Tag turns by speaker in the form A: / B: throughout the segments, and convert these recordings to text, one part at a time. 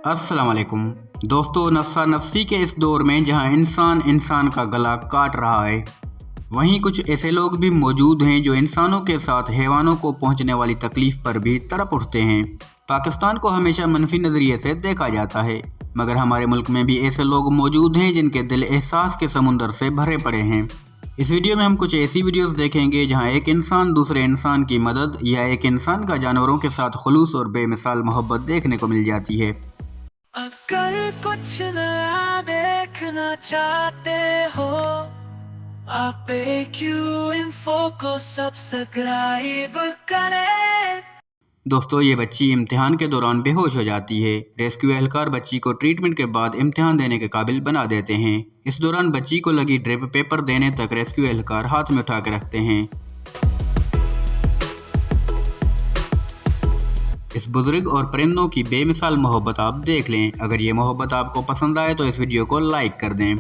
A: अस्सलाम वालेकुम दोस्तों, नफ्सा नफसी के इस दौर में जहां इंसान का गला काट रहा है, वहीं कुछ ऐसे लोग भी मौजूद हैं जो इंसानों के साथ हैवानों को पहुंचने वाली तकलीफ पर भी तड़प उठते हैं। पाकिस्तान को हमेशा मनफी नज़रिए से देखा जाता है, मगर हमारे मुल्क में भी ऐसे लोग मौजूद हैं जिनके दिल एहसास के समुंदर से भरे पड़े हैं। इस वीडियो में हम कुछ ऐसी वीडियोस देखेंगे जहां एक इंसान दूसरे इंसान की मदद या एक इंसान का जानवरों के साथ खुलूस और बेमिसाल मोहब्बत देखने को मिल जाती है।
B: अगर कुछ नया देखना चाहते हो, आप क्यू इन्फो को सब्सक्राइब करें।
A: दोस्तों, ये बच्ची इम्तिहान के दौरान बेहोश हो जाती है। रेस्क्यू एहलकार बच्ची को ट्रीटमेंट के बाद इम्तिहान देने के काबिल बना देते हैं। इस दौरान बच्ची को लगी ड्रिप पेपर देने तक रेस्क्यू एहलकार हाथ में उठा के रखते हैं। इस बुजुर्ग और परिंदों की बेमिसाल मोहब्बत आप देख लें। अगर ये मोहब्बत आपको पसंद आए तो इस वीडियो को लाइक कर दें।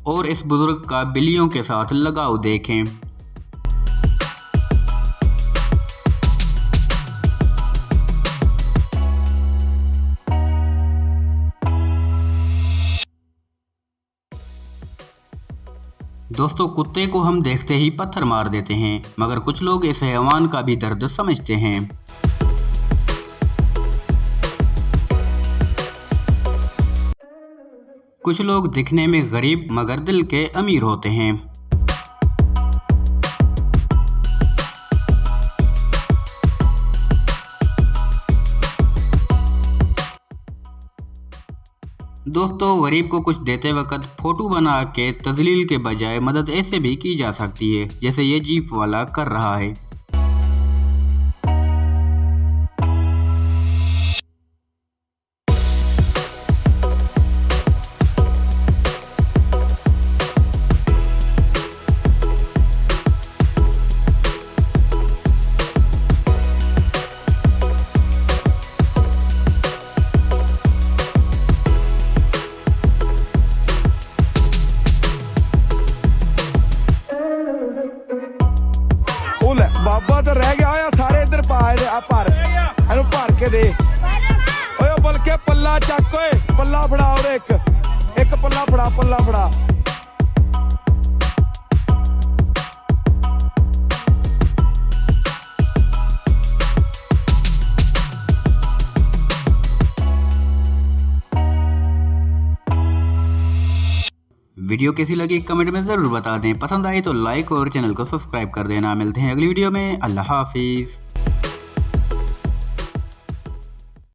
A: और इस बुजुर्ग का बिल्लियों के साथ लगाव देखें। दोस्तों, कुत्ते को हम देखते ही पत्थर मार देते हैं, मगर कुछ लोग इस हैवान का भी दर्द समझते हैं। कुछ लोग दिखने में गरीब मगर दिल के अमीर होते हैं। दोस्तों, गरीब को कुछ देते वक्त फोटो बना के तजलील के बजाय मदद ऐसे भी की जा सकती है, जैसे ये जीप वाला कर रहा है।
C: बाबा तो रह गया या सारे इधर भर एनु भर के दे ओए, बल्कि पल्ला चक, पल्ला फड़ा और एक पल्ला फड़ा।
A: वीडियो कैसी लगी कमेंट में ज़रूर बता दें। पसंद आई तो लाइक और चैनल को सब्सक्राइब कर देना। मिलते हैं अगली वीडियो में। अल्लाह हाफिज़।